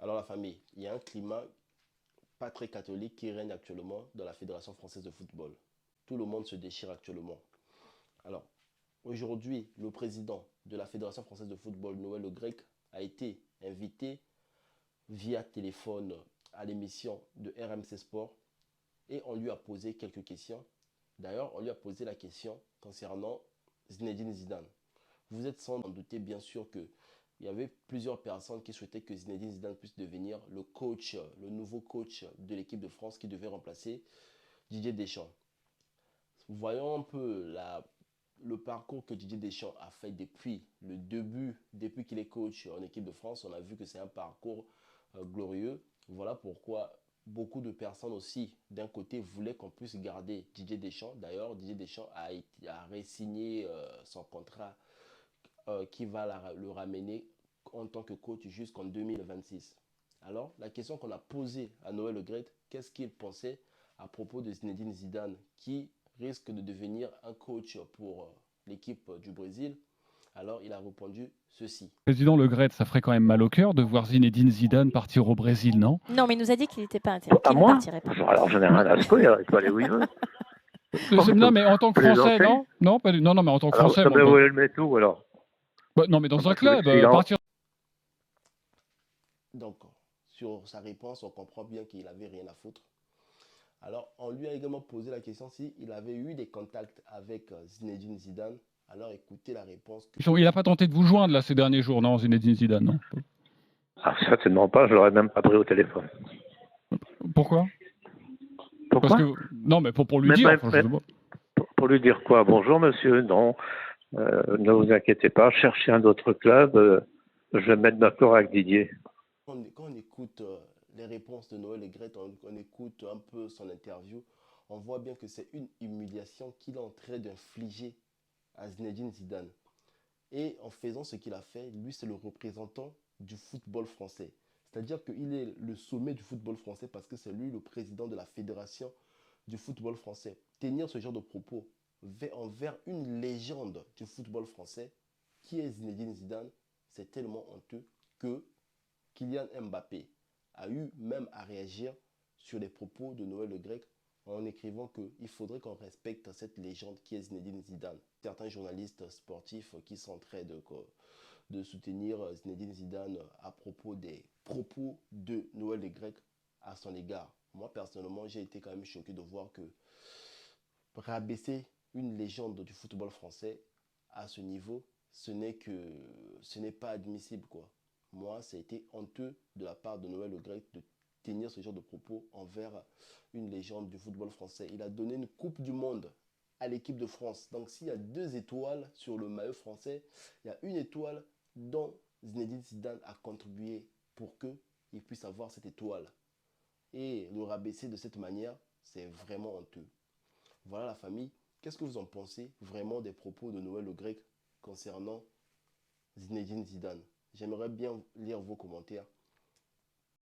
Alors la famille, il y a un climat pas très catholique qui règne actuellement dans la Fédération française de football. Tout le monde se déchire actuellement. Alors, aujourd'hui, le président de la Fédération française de football, Noël Le Grec, a été invité via téléphone à l'émission de RMC Sport et on lui a posé quelques questions. D'ailleurs, on lui a posé la question concernant Zinedine Zidane. Vous êtes sans en douter bien sûr que il y avait plusieurs personnes qui souhaitaient que Zinedine Zidane puisse devenir le coach, le nouveau coach de l'équipe de France qui devait remplacer Didier Deschamps. Voyons un peu le parcours que Didier Deschamps a fait depuis le début, depuis qu'il est coach en équipe de France. On a vu que c'est un parcours glorieux. Voilà pourquoi beaucoup de personnes aussi, d'un côté, voulaient qu'on puisse garder Didier Deschamps. D'ailleurs, Didier Deschamps a re-signé son contrat qui va le ramener en tant que coach jusqu'en 2026. Alors, la question qu'on a posée à Noël Le Graët, qu'est-ce qu'il pensait à propos de Zinedine Zidane qui risque de devenir un coach pour l'équipe du Brésil? Alors, il a répondu ceci. Président Le Graët, ça ferait quand même mal au cœur de voir Zinedine Zidane partir au Brésil, non? Non, mais il nous a dit qu'il n'était pas À qu'il ne moi? partirait pas. Alors j'en ai rien à secouer, il peut aller où il veut. Non, mais en tant que Français, Plaisanter. non? Non, pas non, non, mais en tant que Alors, Français, vous bon, voulez le mettre où alors? non, mais dans un Je voulais club, silence. partir. Donc, sur sa réponse, on comprend bien qu'il n'avait rien à foutre. Alors, on lui a également posé la question s'il avait eu des contacts avec Zinedine Zidane. Alors, écoutez la réponse. Il n'a pas tenté de vous joindre là ces derniers jours, non, Zinedine Zidane, non? Ah, certainement pas, je l'aurais même pas pris au téléphone. Pourquoi? Pourquoi? Parce que non, mais pour lui Mais, dire. mais, Enfin, mais, pour lui dire quoi? Bonjour monsieur, non, ne vous inquiétez pas, cherchez un autre club, je vais me mettre d'accord avec Didier. Quand on écoute les réponses de Noël Le Graët, on écoute un peu son interview, on voit bien que c'est une humiliation qu'il est en train d'infliger à Zinedine Zidane. Et en faisant ce qu'il a fait, lui, c'est le représentant du football français. C'est-à-dire qu'il est le sommet du football français parce que c'est lui le président de la fédération du football français. Tenir ce genre de propos envers une légende du football français, qui est Zinedine Zidane, c'est tellement honteux que Kylian Mbappé a eu même à réagir sur les propos de Noël Le Graët en écrivant qu'il faudrait qu'on respecte cette légende qui est Zinedine Zidane. Certains journalistes sportifs qui sont en train de soutenir Zinedine Zidane à propos des propos de Noël Le Graët à son égard. Moi, personnellement, j'ai été quand même choqué de voir que rabaisser une légende du football français à ce niveau, ce n'est pas admissible, quoi. Moi, ça a été honteux de la part de Noël Le Graët de tenir ce genre de propos envers une légende du football français. Il a donné une Coupe du Monde à l'équipe de France. Donc, s'il y a 2 étoiles sur le maillot français, il y a une étoile dont Zinedine Zidane a contribué pour qu'il puisse avoir cette étoile. Et le rabaisser de cette manière, c'est vraiment honteux. Voilà la famille. Qu'est-ce que vous en pensez vraiment des propos de Noël Le Graët concernant Zinedine Zidane? J'aimerais bien lire vos commentaires